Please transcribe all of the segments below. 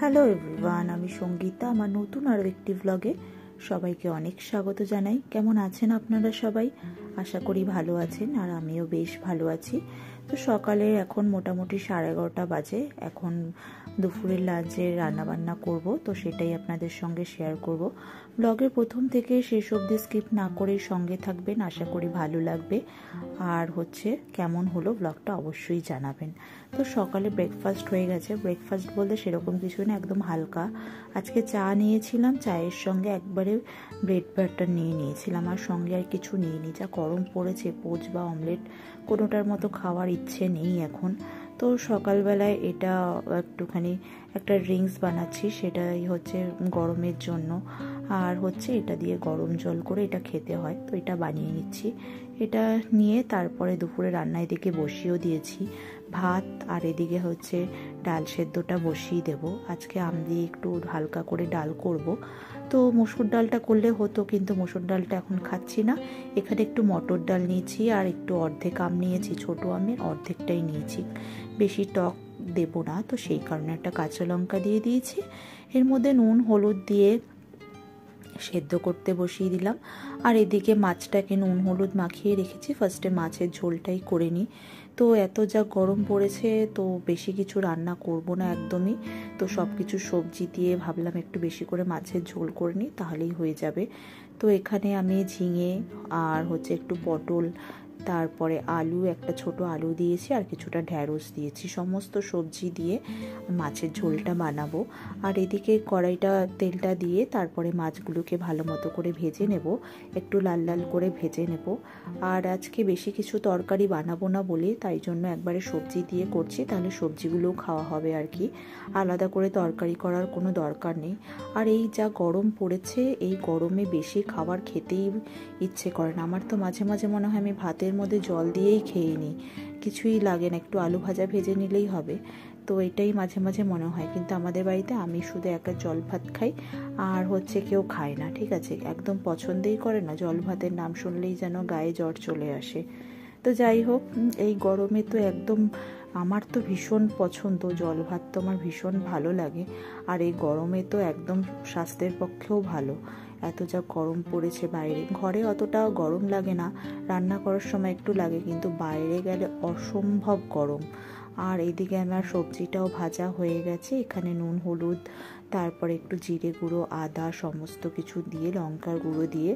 Hello everyone, আমি সঙ্গীতা। আমার নতুন আরও একটি ব্লগে সবাইকে অনেক স্বাগত জানাই। কেমন আছেন আপনারা সবাই? আশা করি ভালো আছেন, আর আমিও বেশ ভালো আছি। তো সকালে এখন মোটামুটি 11:30 বাজে। এখন দুপুরের লাঞ্চে রান্নাবান্না করব, তো সেটাই আপনাদের সঙ্গে শেয়ার করব। ব্লগের প্রথম থেকে শেষ অবধি স্কিপ না করেই সঙ্গে থাকবেন, আশা করি ভালো লাগবে। আর কেমন হলো ব্লগটা অবশ্যই জানাবেন। তো সকালে ব্রেকফাস্ট হয়ে গেছে। ব্রেকফাস্ট বলতে সেরকম কিছু না, একদম হালকা। আজকে চা নিয়েছিলাম, চায়ের সঙ্গে একবারে ব্রেড বাটার নিয়ে নিয়েছিলাম, আর সঙ্গে আর কিছু নিইনি। যা গরম পড়েছে, পোচ বা অমলেট কোনোটার মতো খাওয়ার ইচ্ছে নেই এখন। তো সকালবেলায় এটা একটুখানি একটা ড্রিঙ্কস বানাচ্ছি, সেটাই গরমের জন্য। আর এটা দিয়ে গরম জল করে এটা খেতে হয়, তো এটা বানিয়ে নিচ্ছি। এটা নিয়ে তারপরে দুপুরে রান্না এদিকে বসিয়েও দিয়েছি ভাত, আর এদিকে ডাল সেদ্ধটা বসিয়ে দেব। আজকে আম দিয়ে একটু হালকা করে ডাল করব। তো মসুর ডালটা করলে হতো, কিন্তু মসুর ডালটা এখন খাচ্ছি না। এখানে একটু মটর ডাল নিয়েছি, আর একটু অর্ধেক আম নিয়েছি, ছোটো আমের অর্ধেকটাই নিয়েছি। বেশি টক দেব না, তো সেই কারণে একটা কাঁচা লঙ্কা দিয়ে দিয়েছি। এর মধ্যে নুন হলুদ দিয়ে সেদ্ধ করতে বসিয়ে দিলাম। আর এদিকে মাছটাকে নুন হলুদ মাখিয়ে রেখেছি, ফার্স্টে মাছের ঝোলটাই করে নিই। তো এত যা গরম পড়েছে, তো বেশি কিছু রান্না করব না একদমই। তো সব কিছু সবজি দিয়ে ভাবলাম একটু বেশি করে মাছের ঝোল করে নিই, তাহলেই হয়ে যাবে। তো এখানে আমি ঝিঙে আর একটু পটল, তারপরে আলু, একটা ছোট আলু দিয়েছি, আর কিছুটা ঢ্যাঁড়স দিয়েছি। সমস্ত সবজি দিয়ে মাছের ঝোলটা বানাবো। আর এদিকে কড়াইটা তেলটা দিয়ে তারপরে মাছগুলোকে ভালো মতো করে ভেজে নেব, একটু লাল লাল করে ভেজে নেব। আর আজকে বেশি কিছু তরকারি বানাবো না বলে, তাই জন্য একবারে সবজি দিয়ে করছি, তাহলে সবজিগুলোও খাওয়া হবে আর কি। আলাদা করে তরকারি করার কোনো দরকার নেই। আর এই যা গরম পড়েছে, এই গরমে বেশি খাবার খেতেই ইচ্ছে করে না। আমার তো মাঝে মাঝে মনে হয় আমি ভাতের মধ্যে জল দিয়েই খেয়ে নিই, কিছুই লাগে না, একটু আলু ভাজা ভেজে নিলেই হবে। তো এটাই মাঝে মাঝে মনে হয়, কিন্তু আমাদের বাড়িতে আমি শুধু একা জল ভাত খাই, আর কেউ খায় না, ঠিক আছে, একদম পছন্দই করে না। জল ভাতের নাম শুনলেই যেন গায়ে জ্বর চলে আসে। তো যাই হোক, এই গরমে তো একদম আমার তো ভীষণ পছন্দ, জল ভাত তো আমার ভীষণ ভালো লাগে। আর এই গরমে তো একদম স্বাস্থ্যের পক্ষেও ভালো। এত যা গরম পড়েছে বাইরে, ঘরে অতটা গরম লাগে না, রান্না করার সময় একটু লাগে, কিন্তু বাইরে গেলে অসম্ভব গরম। আর এদিকে আমার সবজিটাও ভাজা হয়ে গেছে। এখানে নুন হলুদ, তারপরে একটু জিরে গুঁড়ো, আদা, সমস্ত কিছু দিয়ে, লঙ্কার গুঁড়ো দিয়ে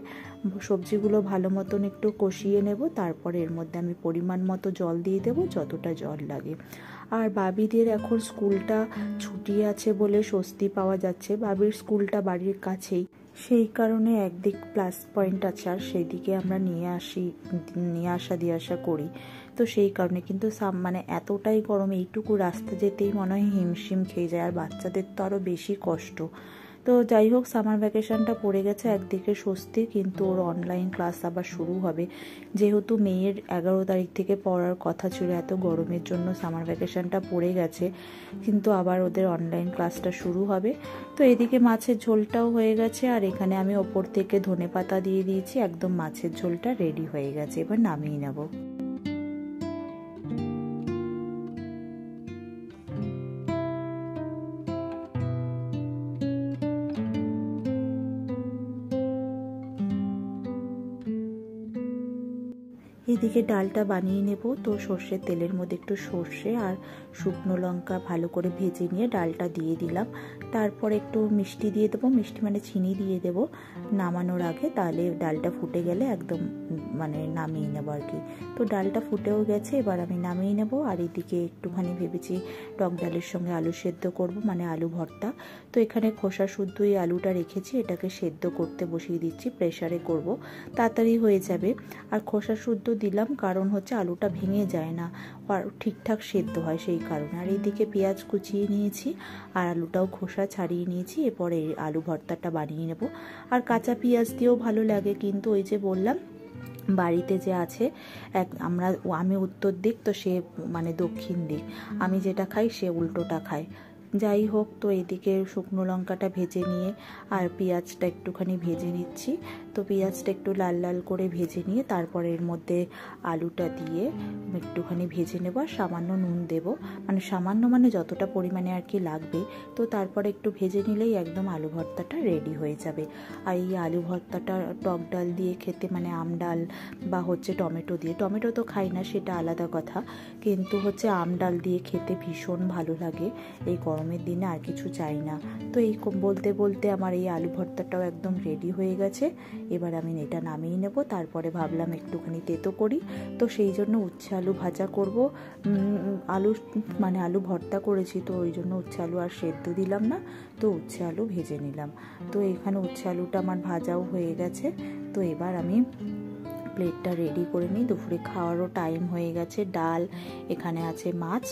সবজিগুলো ভালো মতন একটু কষিয়ে নেব। তারপরে এর মধ্যে আমি পরিমাণ মতো জল দিয়ে দেবো, যতটা জল লাগে। আর বাবিদের এখন স্কুলটা ছুটি আছে বলে স্বস্তি পাওয়া যাচ্ছে। বাবির স্কুলটা বাড়ির কাছেই, সেই কারণে একদিক প্লাস পয়েন্ট আছে, আর সেই দিকে আমরা নিয়ে আসা দিয়ে আসা করি। তো সেই কারণে কিন্তু এতটাই গরম, এইটুকু রাস্তা যেতেই মনে হয় হিমশিম খেয়ে যায়, আর বাচ্চাদের তো আরও বেশি কষ্ট। তো যাই হোক, সামার ভ্যাকেশনটা পড়ে গেছে, একদিকে স্বস্তি, কিন্তু ওর অনলাইন ক্লাস আবার শুরু হবে। যেহেতু মেয়ের 11 তারিখ থেকে পড়ার কথা ছিল, এত গরমের জন্য সামার ভ্যাকেশনটা পড়ে গেছে, কিন্তু আবার ওদের অনলাইন ক্লাসটা শুরু হবে। তো এদিকে মাছের ঝোলটাও হয়ে গেছে, আর এখানে আমি ওপর থেকে ধনেপাতা দিয়ে দিয়েছি, একদম মাছের ঝোলটা রেডি হয়ে গেছে, এবার নামিয়ে নেব। এদিকে ডালটা বানিয়ে নেব। তো সর্ষের তেলের মধ্যে একটু সর্ষে আর শুকনো লঙ্কা ভালো করে ভেজে নিয়ে ডালটা দিয়ে দিলাম। তারপরে একটু মিষ্টি দিয়ে দেবো, মিষ্টি চিনি দিয়ে দেবো নামানোর আগে, তাহলে ডালটা ফুটে গেলে একদম নামিয়ে নেবো আর কি। তো ডালটা ফুটেও গেছে, এবার আমি নামিয়ে নেব। আর এদিকে একটুখানি ভেবেছি টক ডালের সঙ্গে আলু সেদ্ধ করব, আলু ভর্তা। তো এখানে খোসা শুদ্ধ এই আলুটা রেখেছি, এটাকে সেদ্ধ করতে বসিয়ে দিচ্ছি, প্রেসারে করব, তাড়াতাড়ি হয়ে যাবে। আর খোসা শুদ্ধ দিলাম কারণ আলুটা ভেঙে যায় না, আর ঠিকঠাক সেদ্ধ হয়, সেই কারণে। আর এইদিকে পেঁয়াজ কুচিয়ে নিয়েছি, আর আলুটাও খোসা ছাড়িয়ে নিয়েছি। এরপরে আলু ভর্তাটা বানিয়ে নেব। আর কাঁচা পেঁয়াজ দিয়েও ভালো লাগে, কিন্তু ওই যে বললাম, বাড়িতে যে আছে আমি উত্তর দিক, তো সে দক্ষিণ দিক, আমি যেটা খাই সে উল্টোটা খায়। যাই হোক, তো এদিকে শুকনো লঙ্কাটা ভেজে নিয়ে আর পেঁয়াজটা একটুখানি ভেজে নিচ্ছি। তো পেঁয়াজটা একটু লাল লাল করে ভেজে নিয়ে তারপরে এর মধ্যে আলুটা দিয়ে একটুখানি ভেজে নেব, আর সামান্য নুন দেব, মানে সামান্য মানে যতটা পরিমাণে আর কি লাগবে। তো তারপরে একটু ভেজে নিলেই একদম আলু ভর্তাটা রেডি হয়ে যাবে। আর এই আলু ভর্তাটা টক ডাল দিয়ে খেতে, মানে আম ডাল বা হচ্ছে টমেটো দিয়ে, টমেটো তো খাই না সেটা আলাদা কথা, কিন্তু হচ্ছে আম ডাল দিয়ে খেতে ভীষণ ভালো লাগে। এই গরমের দিনে আর কিছু চাই না। তো এই বলতে বলতে আমার এই আলু ভর্তাটাও একদম রেডি হয়ে গেছে। এবার আমি এটা নামিয়ে নেব। তারপরে ভাবলাম একটুখানি তেতো করি, তো সেই জন্য উচ্ছে আলু ভাজা করব। আলু ভর্তা করেছি, তো ওই জন্য উচ্ছে আলু আর সেদ্ধ দিলাম না, তো উচ্ছে আলু ভেজে নিলাম। তো এখানে উচ্ছে আলুটা আমার ভাজাও হয়ে গেছে। তো এবার আমি প্লেটটা রেডি করে নিই, দুপুরে খাওয়ারও টাইম হয়ে গেছে। ডাল, এখানে আছে মাছ,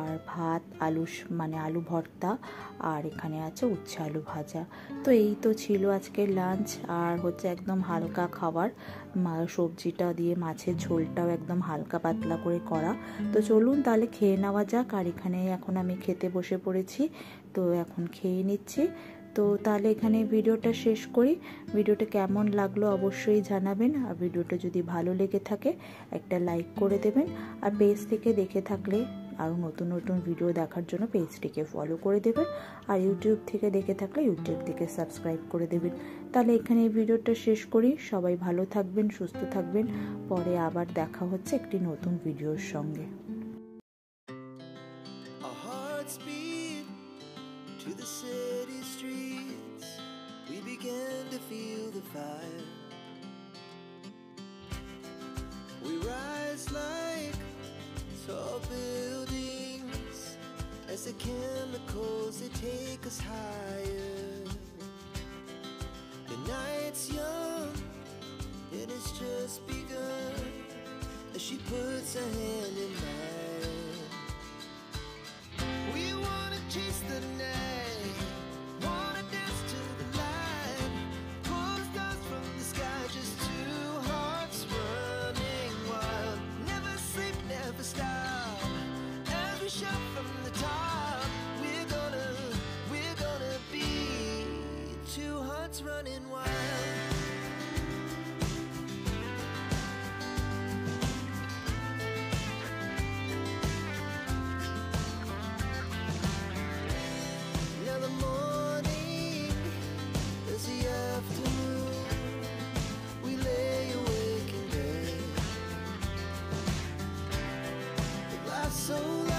আর ভাত, আলু ভর্তা, আর এখানে আছে উচ্ছে আলু ভাজা। তো এই তো ছিল আজকের লাঞ্চ, আর হচ্ছে একদম হালকা খাবার। সবজিটা দিয়ে মাছের ঝোলটাও একদম হালকা পাতলা করে করা। তো চলুন তাহলে খেয়ে নেওয়া যাক। আর এখানে এখন আমি খেতে বসে পড়েছি, তো এখন খেয়ে নিচ্ছি। তো তাহলে এখানে ভিডিওটা শেষ করি। ভিডিওটা কেমন লাগলো অবশ্যই জানাবেন, আর ভিডিওটা যদি ভালো লেগে থাকে একটা লাইক করে দেবেন। আর পেজ থেকে দেখে থাকলে আরও নতুন নতুন ভিডিও দেখার জন্য পেজটিকে ফলো করে দেবেন। আর ইউটিউব থেকে দেখে থাকলে ইউটিউব থেকে সাবস্ক্রাইব করে দেবেন। তাহলে এখানে এই ভিডিওটা শেষ করি। সবাই ভালো থাকবেন, সুস্থ থাকবেন। পরে আবার দেখা হচ্ছে একটি নতুন ভিডিওর সঙ্গে। To the city streets, we began to feel the fire. We rise like tall buildings as the chemicals, they take us higher. The night's young and it's just begun as she puts her hand in mine. We wanna chase the night, wanna dance to the light, pull the stars from the sky, just two hearts running wild. Never sleep, never stop, as we shout from the top. We're gonna be two hearts running wild. Now the morning is the afternoon, we lay awake in bed. It lasts so long.